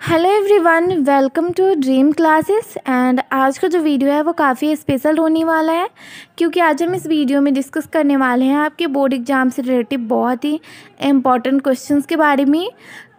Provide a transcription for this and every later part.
Hello everyone, welcome to dream classes. And आज का जो वीडियो है वो काफ़ी स्पेशल होने वाला है, क्योंकि आज हम इस वीडियो में डिस्कस करने वाले हैं आपके बोर्ड एग्जाम से रिलेटेड बहुत ही इम्पॉर्टेंट क्वेश्चंस के बारे में।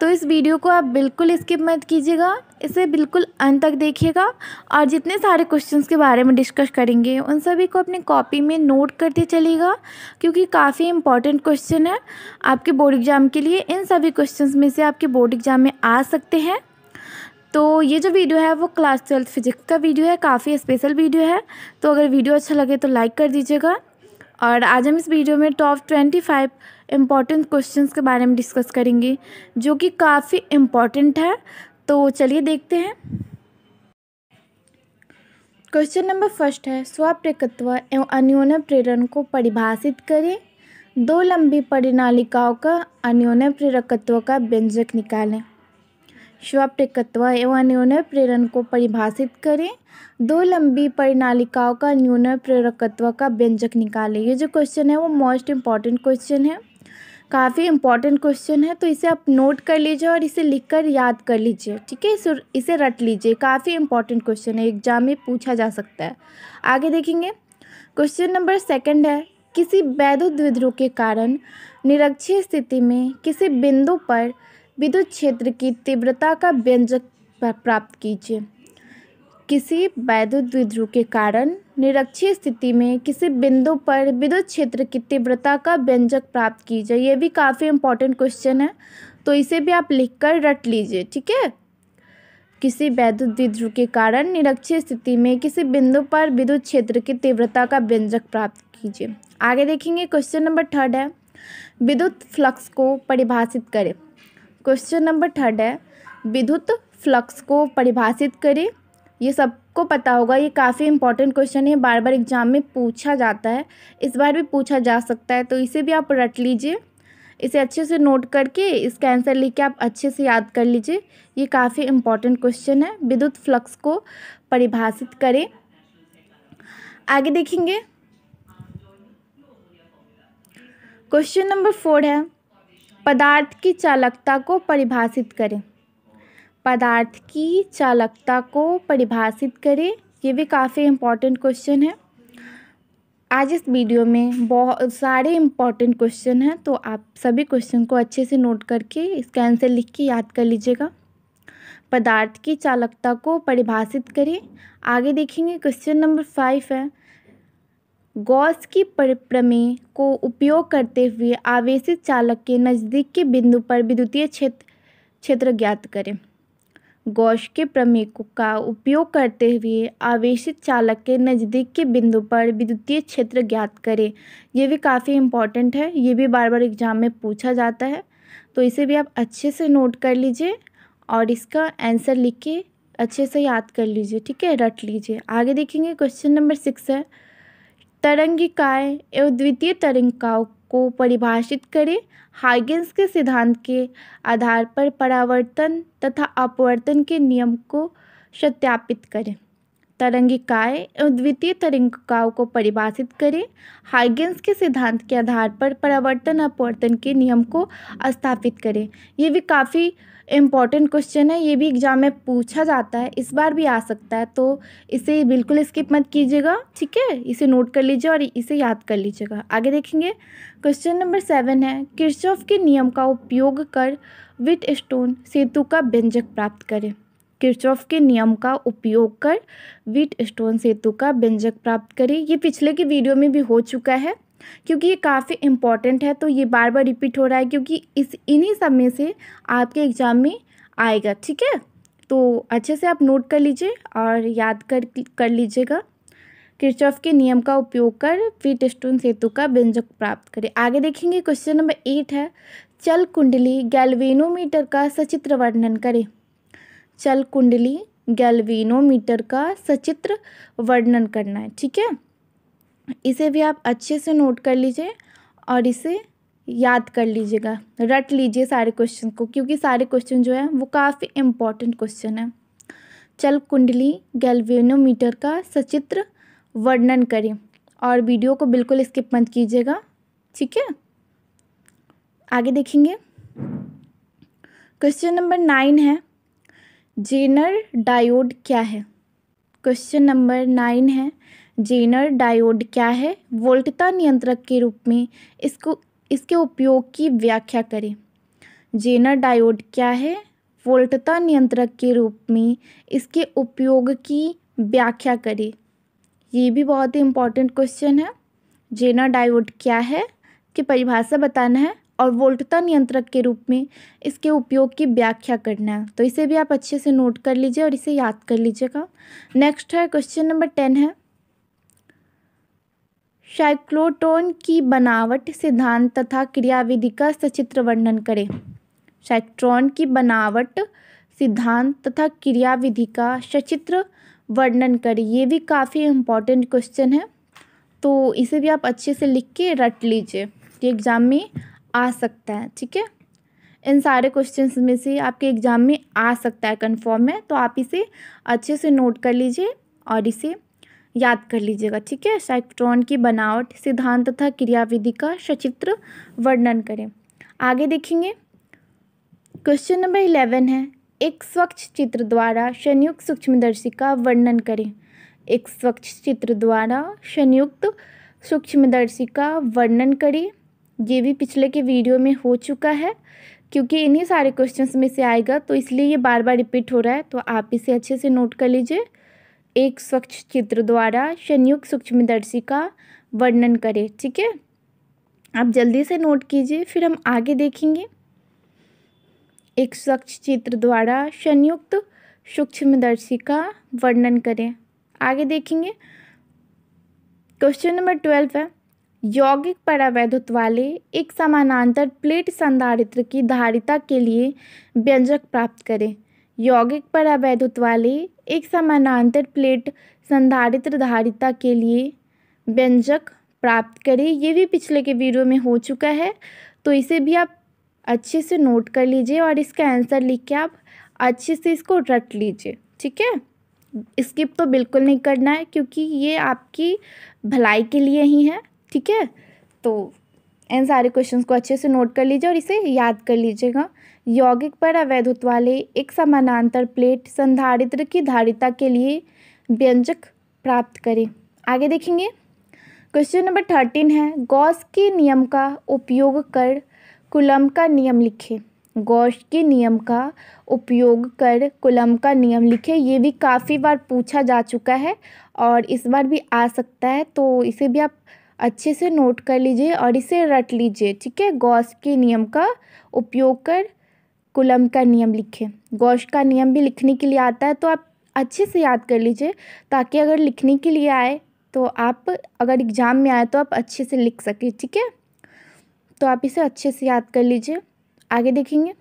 तो इस वीडियो को आप बिल्कुल स्किप मत कीजिएगा, इसे बिल्कुल अंत तक देखिएगा और जितने सारे क्वेश्चंस के बारे में डिस्कस करेंगे उन सभी को अपनी कॉपी में नोट करते चलिएगा, क्योंकि काफ़ी इंपॉर्टेंट क्वेश्चन है आपके बोर्ड एग्जाम के लिए। इन सभी क्वेश्चंस में से आपके बोर्ड एग्जाम में आ सकते हैं। तो ये जो वीडियो है वो क्लास 12 फिजिक्स का वीडियो है, काफ़ी स्पेशल वीडियो है। तो अगर वीडियो अच्छा लगे तो लाइक कर दीजिएगा। और आज हम इस वीडियो में टॉप 25 इम्पॉर्टेंट क्वेश्चंस के बारे में डिस्कस करेंगे, जो कि काफ़ी इम्पॉर्टेंट है। तो चलिए देखते हैं। क्वेश्चन नंबर फर्स्ट है, स्वाप्रेरकत्व एवं अन्योन्य प्रेरण को परिभाषित करें। दो लंबी परिनालिकाओं का अन्योन्य प्रेरकत्व का व्यंजक निकालें। स्वाप्रेरकत्व एवं अन्योन्य प्रेरण को परिभाषित करें। दो लंबी परिनालिकाओं का अन्योन्य प्रेरकत्व का व्यंजक निकालें। ये जो क्वेश्चन है वो मोस्ट इम्पॉर्टेंट क्वेश्चन है, काफ़ी इम्पॉर्टेंट क्वेश्चन है। तो इसे आप नोट कर लीजिए और इसे लिखकर याद कर लीजिए, ठीक है। इसे रट लीजिए, काफ़ी इम्पॉर्टेंट क्वेश्चन है, एग्जाम में पूछा जा सकता है। आगे देखेंगे। क्वेश्चन नंबर सेकंड है, किसी वैद्युत द्विध्रुव के कारण निरक्षीय स्थिति में किसी बिंदु पर विद्युत क्षेत्र की तीव्रता का व्यंजक प्राप्त कीजिए। किसी वैद्युत द्विध्रुव के कारण निरक्षीय स्थिति में किसी बिंदु पर विद्युत क्षेत्र की तीव्रता का व्यंजक प्राप्त कीजिए। ये भी काफ़ी इंपॉर्टेंट क्वेश्चन है, तो इसे भी आप लिखकर रट लीजिए, ठीक है। किसी वैद्युत द्विध्रुव के कारण निरक्षीय स्थिति में किसी बिंदु पर विद्युत क्षेत्र की तीव्रता का व्यंजक प्राप्त कीजिए। आगे देखेंगे। क्वेश्चन नंबर थर्ड है, विद्युत फ्लक्स को परिभाषित करें। क्वेश्चन नंबर थर्ड है, विद्युत फ्लक्स को परिभाषित करें। ये सबको पता होगा, ये काफ़ी इंपॉर्टेंट क्वेश्चन है, बार बार एग्जाम में पूछा जाता है, इस बार भी पूछा जा सकता है। तो इसे भी आप रट लीजिए, इसे अच्छे से नोट करके इसका आंसर लिख के आप अच्छे से याद कर लीजिए। ये काफ़ी इंपॉर्टेंट क्वेश्चन है, विद्युत फ्लक्स को परिभाषित करें। आगे देखेंगे। क्वेश्चन नंबर 4 है, पदार्थ की चालकता को परिभाषित करें। पदार्थ की चालकता को परिभाषित करें। ये भी काफ़ी इम्पॉर्टेंट क्वेश्चन है। आज इस वीडियो में बहुत सारे इम्पॉर्टेंट क्वेश्चन हैं, तो आप सभी क्वेश्चन को अच्छे से नोट करके इसका आंसर लिख के याद कर लीजिएगा। पदार्थ की चालकता को परिभाषित करें। आगे देखेंगे। क्वेश्चन नंबर 5 है, गॉस की प्रमेय को उपयोग करते हुए आवेशित चालक के नज़दीक के बिंदु पर विद्युतीय क्षेत्र ज्ञात करें। गॉस के प्रमेय का उपयोग करते हुए आवेशित चालक के नज़दीक के बिंदु पर विद्युतीय क्षेत्र ज्ञात करें। ये भी काफ़ी इम्पॉर्टेंट है, ये भी बार बार एग्जाम में पूछा जाता है। तो इसे भी आप अच्छे से नोट कर लीजिए और इसका आंसर लिख के अच्छे से याद कर लीजिए, ठीक है, रट लीजिए। आगे देखेंगे। क्वेश्चन नंबर 6 है, तरंगिकाएँ एवं द्वितीय तरंगिकाओं को परिभाषित करें। हाइगेंस के सिद्धांत के आधार पर परावर्तन तथा अपवर्तन के नियम को सत्यापित करें। तरंगिकाएँ एवं द्वितीय तरंगिकाओं को परिभाषित करें। हाइगेंस के सिद्धांत के आधार पर परावर्तन अपवर्तन के नियम को स्थापित करें। ये भी काफ़ी इम्पॉर्टेंट क्वेश्चन है, ये भी एग्जाम में पूछा जाता है, इस बार भी आ सकता है। तो इसे बिल्कुल स्किप मत कीजिएगा, ठीक है। इसे नोट कर लीजिए और इसे याद कर लीजिएगा। आगे देखेंगे। क्वेश्चन नंबर 7 है, किरचॉफ के नियम का उपयोग कर व्हीटस्टोन सेतु का व्यंजक प्राप्त करें। किरचॉफ के नियम का उपयोग कर व्हीटस्टोन सेतु का व्यंजक प्राप्त करें। ये पिछले के वीडियो में भी हो चुका है, क्योंकि ये काफ़ी इम्पॉर्टेंट है, तो ये बार बार रिपीट हो रहा है, क्योंकि इन्हीं सब में से आपके एग्जाम में आएगा, ठीक है। तो अच्छे से आप नोट कर लीजिए और याद कर लीजिएगा। किरचॉफ के नियम का उपयोग कर व्हीटस्टोन सेतु का व्यंजक प्राप्त करें। आगे देखेंगे। क्वेश्चन नंबर 8 है, चल कुंडली गैल्वेनोमीटर का सचित्र वर्णन करें। चल कुंडली गैल्वेनोमीटर का सचित्र वर्णन करना है, ठीक है। इसे भी आप अच्छे से नोट कर लीजिए और इसे याद कर लीजिएगा, रट लीजिए सारे क्वेश्चन को, क्योंकि सारे क्वेश्चन जो है वो काफ़ी इम्पॉर्टेंट क्वेश्चन है। चल कुंडली गैल्वेनोमीटर का सचित्र वर्णन करें और वीडियो को बिल्कुल स्किप मत कीजिएगा, ठीक है। आगे देखेंगे। क्वेश्चन नंबर 9 है, जेनर डायोड क्या है? क्वेश्चन नंबर 9 है, जेनर डायोड क्या है? वोल्टता नियंत्रक के रूप में इसके उपयोग की व्याख्या करें। जेनर डायोड क्या है? वोल्टता नियंत्रक के रूप में इसके उपयोग की व्याख्या करें। ये भी बहुत ही इम्पोर्टेंट क्वेश्चन है। जेनर डायोड क्या है कि परिभाषा बताना है और वोल्टता नियंत्रक के रूप में इसके उपयोग की व्याख्या करना है। तो इसे भी आप अच्छे से नोट कर लीजिए और इसे याद कर लीजिएगा। नेक्स्ट है क्वेश्चन नंबर 10 है, साइक्लोट्रॉन की बनावट, सिद्धांत तथा क्रियाविधि का सचित्र वर्णन करें। साइक्लोट्रॉन की बनावट, सिद्धांत तथा क्रियाविधि का सचित्र वर्णन करें। ये भी काफ़ी इम्पोर्टेंट क्वेश्चन है, तो इसे भी आप अच्छे से लिख के रट लीजिए, ये एग्ज़ाम में आ सकता है। ठीक है, इन सारे क्वेश्चंस में से आपके एग्ज़ाम में आ सकता है, कंफर्म है। तो आप इसे अच्छे से नोट कर लीजिए और इसे याद कर लीजिएगा। ठीक है, साइक्लोट्रॉन की बनावट, सिद्धांत तथा क्रियाविधि का सचित्र वर्णन करें। आगे देखेंगे, क्वेश्चन नंबर 11 है, एक स्वच्छ चित्र द्वारा संयुक्त सूक्ष्मदर्शी का वर्णन करें। एक स्वच्छ चित्र द्वारा संयुक्त सूक्ष्मदर्शी का वर्णन करें। ये भी पिछले के वीडियो में हो चुका है, क्योंकि इन्हीं सारे क्वेश्चंस में से आएगा, तो इसलिए ये बार बार रिपीट हो रहा है। तो आप इसे अच्छे से नोट कर लीजिए। एक स्वच्छ चित्र द्वारा संयुक्त सूक्ष्मदर्शी का वर्णन करें। ठीक है, आप जल्दी से नोट कीजिए, फिर हम आगे देखेंगे। एक स्वच्छ चित्र द्वारा संयुक्त सूक्ष्मदर्शी का वर्णन करें। आगे देखेंगे, क्वेश्चन नंबर 12 है, यौगिक परावैद्युत वाले एक समानांतर प्लेट संधारित्र की धारिता के लिए व्यंजक प्राप्त करें। यौगिक परावैद्युत वाले एक समानांतर प्लेट संधारित्र धारिता के लिए व्यंजक प्राप्त करें। ये भी पिछले के वीडियो में हो चुका है, तो इसे भी आप अच्छे से नोट कर लीजिए और इसका आंसर लिख के आप अच्छे से इसको रट लीजिए। ठीक है, स्किप तो बिल्कुल नहीं करना है, क्योंकि ये आपकी भलाई के लिए ही है। ठीक है, तो इन सारे क्वेश्चंस को अच्छे से नोट कर लीजिए और इसे याद कर लीजिएगा। यौगिक परावैद्युत वाले एक समानांतर प्लेट संधारित्र की धारिता के लिए व्यंजक प्राप्त करें। आगे देखेंगे, क्वेश्चन नंबर 13 है, गॉस के नियम का उपयोग कर कूलम्ब का नियम लिखें। गॉस के नियम का उपयोग कर कूलम्ब का नियम लिखें। ये भी काफ़ी बार पूछा जा चुका है और इस बार भी आ सकता है, तो इसे भी आप अच्छे से नोट कर लीजिए और इसे रट लीजिए। ठीक है, गॉस के नियम का उपयोग कर कूलम्ब का नियम लिखें। गॉस का नियम भी लिखने के लिए आता है, तो आप अच्छे से याद कर लीजिए, ताकि अगर लिखने के लिए आए तो आप, अगर एग्ज़ाम में आए तो आप अच्छे से लिख सकें। ठीक है, तो आप इसे अच्छे से याद कर लीजिए। आगे देखेंगे,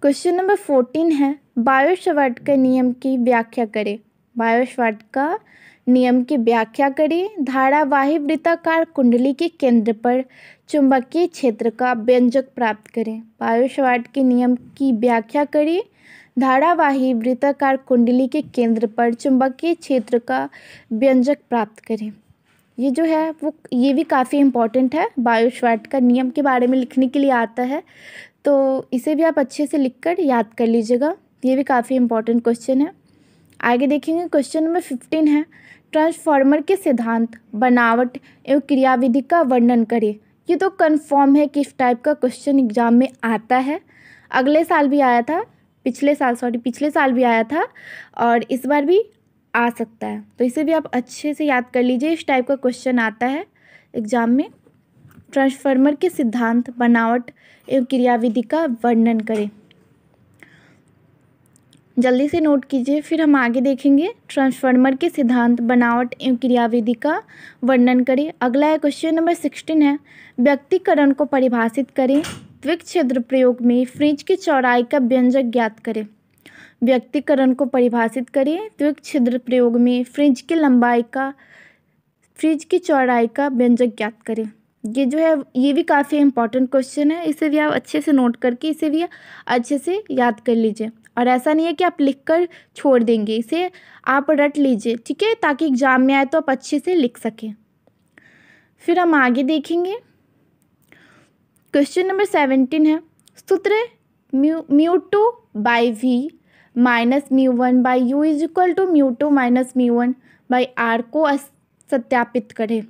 क्वेश्चन नंबर 14 है, बायो-सवार्ट का नियम की व्याख्या करें। बायो-सवार्ट का नियम की व्याख्या करें। धारावाही वृत्ताकार कुंडली के केंद्र पर चुंबकीय क्षेत्र का व्यंजक प्राप्त करें। बायो-सवार्ट के नियम की व्याख्या करें। धारावाही वृत्ताकार कुंडली के केंद्र पर चुंबकीय क्षेत्र का व्यंजक प्राप्त करें। ये जो है वो, ये भी काफ़ी इम्पोर्टेंट है। बायो-सवार्ट का नियम के बारे में लिखने के लिए आता है, तो इसे भी आप अच्छे से लिखकर याद कर लीजिएगा। ये भी काफ़ी इम्पोर्टेंट क्वेश्चन है। आगे देखेंगे, क्वेश्चन नंबर 15 है, ट्रांसफार्मर के सिद्धांत, बनावट एवं क्रियाविधि का वर्णन करें। ये तो कंफर्म है कि इस टाइप का क्वेश्चन एग्जाम में आता है। अगले साल भी आया था, पिछले साल भी आया था और इस बार भी आ सकता है, तो इसे भी आप अच्छे से याद कर लीजिए। इस टाइप का क्वेश्चन आता है एग्जाम में। ट्रांसफार्मर के सिद्धांत, बनावट एवं क्रियाविधि का वर्णन करें। जल्दी से नोट कीजिए, फिर हम आगे देखेंगे। ट्रांसफार्मर के सिद्धांत, बनावट एवं क्रियाविधि का वर्णन करें। अगला है क्वेश्चन नंबर 16 है, व्यक्तिकरण को परिभाषित करें। द्विक छिद्र प्रयोग में फ्रिंज की चौड़ाई का व्यंजक ज्ञात करें। व्यक्तिकरण को परिभाषित करें। द्विक छिद्र प्रयोग में फ्रिंज की चौड़ाई का व्यंजक ज्ञात करें। ये जो है, ये भी काफ़ी इंपॉर्टेंट क्वेश्चन है। इसे भी आप अच्छे से नोट करके इसे भी अच्छे से याद कर लीजिए, और ऐसा नहीं है कि आप लिखकर छोड़ देंगे, इसे आप रट लीजिए। ठीक है, ताकि एग्जाम में आए तो आप अच्छे से लिख सकें। फिर हम आगे देखेंगे, क्वेश्चन नंबर 17 है, सूत्र μ2/v minus μ1/u is equal to μ2 minus μ1/r को सत्यापित करें।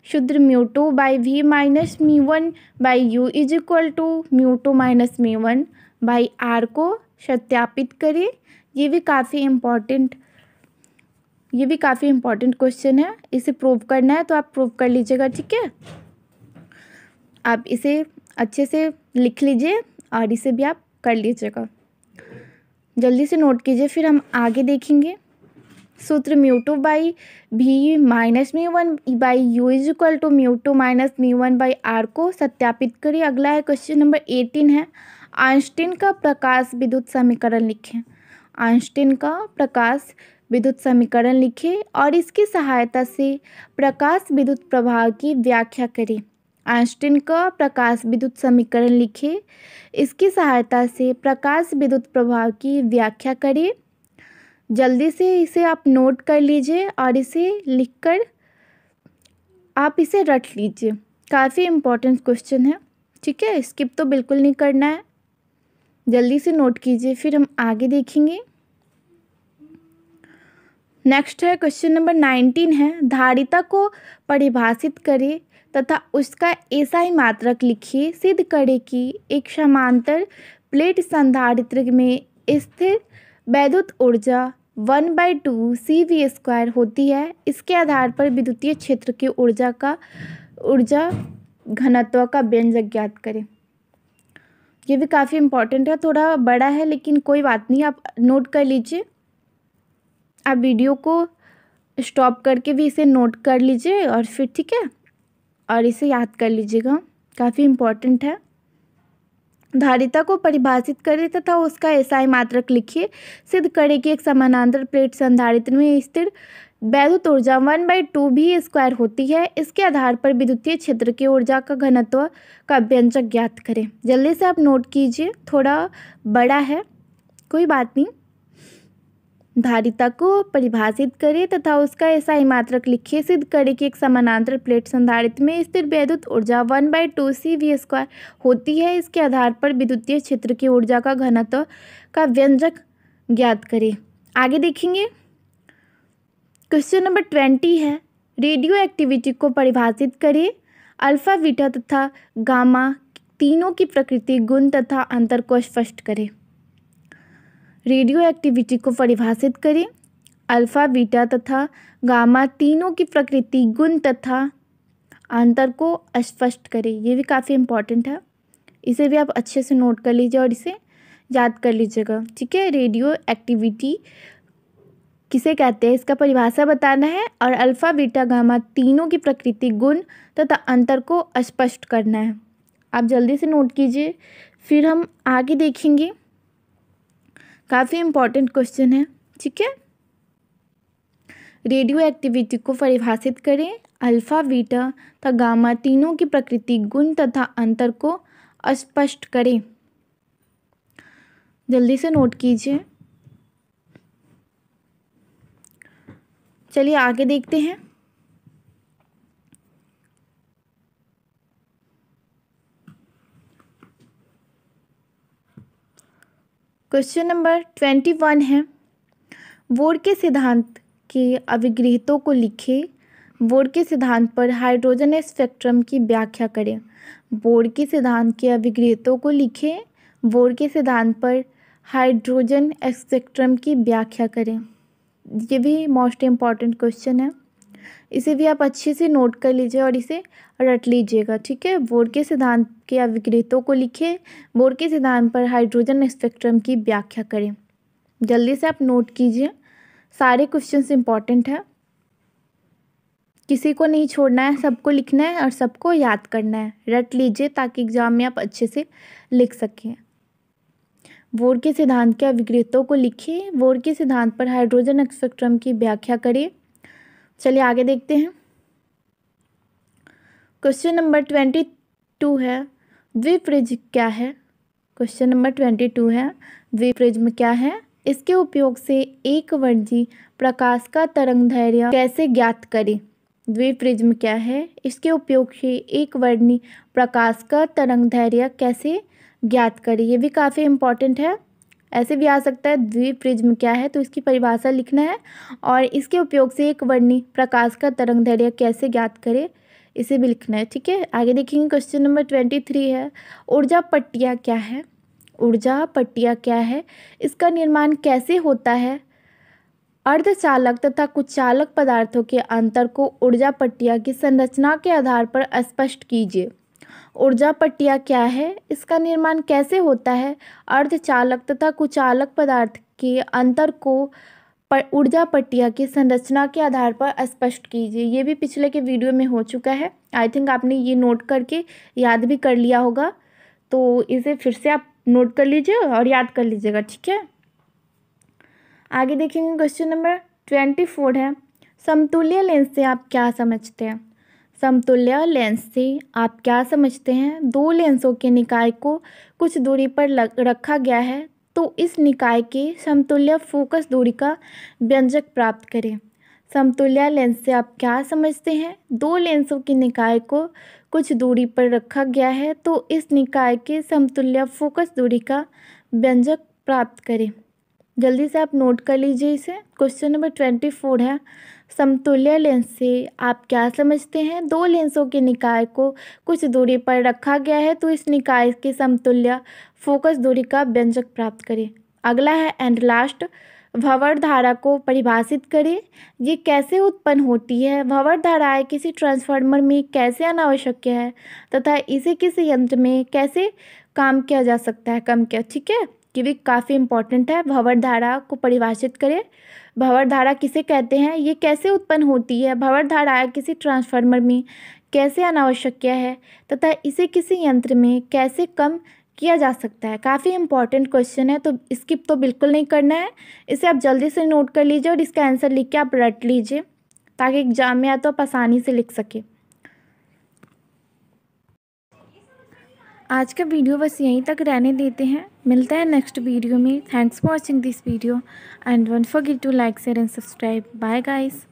शुद्ध μ2/v minus μ1/u is equal to μ2 minus μ1/r को सत्यापित करें। ये भी काफ़ी इम्पोर्टेंट क्वेश्चन है, इसे प्रूव करना है तो आप प्रूव कर लीजिएगा, ठीक है। आप इसे अच्छे से लिख लीजिए और इसे भी आप कर लीजिएगा, जल्दी से नोट कीजिए, फिर हम आगे देखेंगे। सूत्र μ2/v minus μ1/u is equal to μ2 minus μ1/r को सत्यापित करिए। अगला है क्वेश्चन नंबर 18 है, आइंस्टीन का प्रकाश विद्युत समीकरण लिखें। आइंस्टीन का प्रकाश विद्युत समीकरण लिखें और इसकी सहायता से प्रकाश विद्युत प्रभाव की व्याख्या करें। आइंस्टीन का प्रकाश विद्युत समीकरण लिखें, इसकी सहायता से प्रकाश विद्युत प्रभाव की व्याख्या करें। जल्दी से इसे आप नोट कर लीजिए और इसे लिखकर आप इसे रट लीजिए, काफ़ी इम्पोर्टेंट क्वेश्चन है, ठीक है। स्किप तो बिल्कुल नहीं करना है, जल्दी से नोट कीजिए, फिर हम आगे देखेंगे। नेक्स्ट है क्वेश्चन नंबर 19 है, धारिता को परिभाषित करें तथा उसका एसआई मात्रक लिखिए। सिद्ध करें कि एक समांतर प्लेट संधारित्र में स्थिर वैद्युत ऊर्जा 1/2 CV² होती है। इसके आधार पर विद्युतीय क्षेत्र की ऊर्जा घनत्व का व्यंजक ज्ञात करें। ये भी काफ़ी इम्पोर्टेंट है, थोड़ा बड़ा है लेकिन कोई बात नहीं, आप नोट कर लीजिए। आप वीडियो को स्टॉप करके भी इसे नोट कर लीजिए और फिर ठीक है, और इसे याद कर लीजिएगा, काफ़ी इम्पोर्टेंट है। धारिता को परिभाषित करें तथा उसका एसआई मात्रक लिखिए। सिद्ध करें कि एक समानांतर प्लेट संधारित्र में स्थिर वैद्युत ऊर्जा 1/2 V² होती है। इसके आधार पर विद्युतीय क्षेत्र की ऊर्जा का घनत्व का व्यंजक ज्ञात करें। जल्दी से आप नोट कीजिए, थोड़ा बड़ा है, कोई बात नहीं। धारिता को परिभाषित करें तथा उसका एसआई मात्रक लिखिए। सिद्ध करें कि एक समानांतर प्लेट संधारित्र में स्थिर वैद्युत ऊर्जा 1/2 CV² होती है। इसके आधार पर विद्युतीय क्षेत्र की ऊर्जा का घनत्व का व्यंजक ज्ञात करें। आगे देखेंगे, क्वेश्चन नंबर 20 है, रेडियो एक्टिविटी को परिभाषित करें। अल्फा, बीटा तथा गामा तीनों की प्रकृति, गुण तथा अंतर को स्पष्ट करें। रेडियो एक्टिविटी को परिभाषित करें। अल्फा, बीटा तथा गामा तीनों की प्रकृति, गुण तथा अंतर को स्पष्ट करें। ये भी काफ़ी इम्पोर्टेंट है, इसे भी आप अच्छे से नोट कर लीजिए और इसे याद कर लीजिएगा, ठीक है। रेडियो एक्टिविटी किसे कहते हैं, इसका परिभाषा बताना है और अल्फा, बीटा, गामा तीनों की प्रकृति, गुण तथा अंतर को स्पष्ट करना है। आप जल्दी से नोट कीजिए, फिर हम आगे देखेंगे। काफ़ी इम्पोर्टेंट क्वेश्चन है, ठीक है। रेडियो एक्टिविटी को परिभाषित करें। अल्फा, बीटा तथा गामा तीनों की प्रकृति, गुण तथा अंतर को स्पष्ट करें। जल्दी से नोट कीजिए। चलिए आगे देखते हैं। क्वेश्चन नंबर 21 है, बोर के सिद्धांत के अभिगृहीतों को लिखें। बोर के सिद्धांत पर हाइड्रोजन स्पेक्ट्रम की व्याख्या करें। बोर के सिद्धांत के अभिगृहीतों को लिखें। बोर के सिद्धांत पर हाइड्रोजन स्पेक्ट्रम की व्याख्या करें। ये भी मोस्ट इम्पॉर्टेंट क्वेश्चन है, इसे भी आप अच्छे से नोट कर लीजिए और इसे रट लीजिएगा, ठीक है। बोर के सिद्धांत के अभिगृहीतों को लिखें। बोर के सिद्धांत पर हाइड्रोजन स्पेक्ट्रम की व्याख्या करें। जल्दी से आप नोट कीजिए, सारे क्वेश्चंस इंपॉर्टेंट है, किसी को नहीं छोड़ना है, सबको लिखना है और सबको याद करना है। रट लीजिए ताकि एग्जाम में आप अच्छे से लिख सकें। बोर के सिद्धांत के अभिगृहीतों को लिखें। बोर के सिद्धांत पर हाइड्रोजन स्पेक्ट्रम की व्याख्या करें। चलिए आगे देखते हैं। क्वेश्चन नंबर 22 है, द्विप्रिज्म क्या है। क्वेश्चन नंबर 22 है, द्विप्रिज्म क्या है। इसके उपयोग से एक वर्णीय प्रकाश का तरंगदैर्घ्य कैसे ज्ञात करें। द्विप्रिज्म क्या है? इसके उपयोग से एक वर्णी प्रकाश का तरंगदैर्घ्य कैसे ज्ञात करें? ये भी काफ़ी इम्पॉर्टेंट है। ऐसे भी आ सकता है द्विप्रिज्म क्या है, तो इसकी परिभाषा लिखना है और इसके उपयोग से एक वर्णी प्रकाश का तरंगदैर्घ्य कैसे ज्ञात करें, इसे भी लिखना है। ठीक है, आगे देखेंगे। क्वेश्चन नंबर 23 है, ऊर्जा पट्टियाँ क्या है? ऊर्जा पट्टियाँ क्या है? इसका निर्माण कैसे होता है? अर्धचालक तथा कुचालक पदार्थों के अंतर को ऊर्जा पट्टियाँ की संरचना के आधार पर स्पष्ट कीजिए। ऊर्जा पट्टियाँ क्या है? इसका निर्माण कैसे होता है? अर्धचालक तथा कुचालक पदार्थ के अंतर को ऊर्जा पट्टियाँ की संरचना के आधार पर स्पष्ट कीजिए। ये भी पिछले के वीडियो में हो चुका है। आई थिंक आपने ये नोट करके याद भी कर लिया होगा, तो इसे फिर से आप नोट कर लीजिए और याद कर लीजिएगा। ठीक है, आगे देखेंगे। क्वेश्चन नंबर 24 है, समतुल्य लेंस से आप क्या समझते हैं? समतुल्य लेंस से आप क्या समझते हैं? दो लेंसों के निकाय को कुछ दूरी पर रखा गया है, तो इस निकाय के समतुल्य फोकस दूरी का व्यंजक प्राप्त करें। समतुल्य लेंस से आप क्या समझते हैं? दो लेंसों के निकाय को कुछ दूरी पर रखा गया है, तो इस निकाय के समतुल्य फोकस दूरी का व्यंजक प्राप्त करें। जल्दी से आप नोट कर लीजिए इसे। क्वेश्चन नंबर 24 है, समतुल्य लेंस से आप क्या समझते हैं? दो लेंसों के निकाय को कुछ दूरी पर रखा गया है, तो इस निकाय के समतुल्य फोकस दूरी का व्यंजक प्राप्त करें। अगला है एंड लास्ट, भंवर धारा को परिभाषित करें। ये कैसे उत्पन्न होती है? भंवर धाराएं किसी ट्रांसफार्मर में कैसे अनावश्यक है तथा इसे किसी यंत्र में कैसे काम किया जा सकता है, कम किया। ठीक है, ये भी काफ़ी इंपॉर्टेंट है। भंवर धारा को परिभाषित करें। भंवर धारा किसे कहते हैं? ये कैसे उत्पन्न होती है? भंवर धारा किसी ट्रांसफार्मर में कैसे अनावश्यक है तथा इसे किसी यंत्र में कैसे कम किया जा सकता है। काफ़ी इंपॉर्टेंट क्वेश्चन है, तो स्किप तो बिल्कुल नहीं करना है। इसे आप जल्दी से नोट कर लीजिए और इसका आंसर लिख के आप रट लीजिए, ताकि एग्जाम में या तो आप आसानी से लिख सके। आज का वीडियो बस यहीं तक रहने देते हैं। मिलता है नेक्स्ट वीडियो में। Thanks for watching this video and don't forget to like, share and subscribe. Bye guys.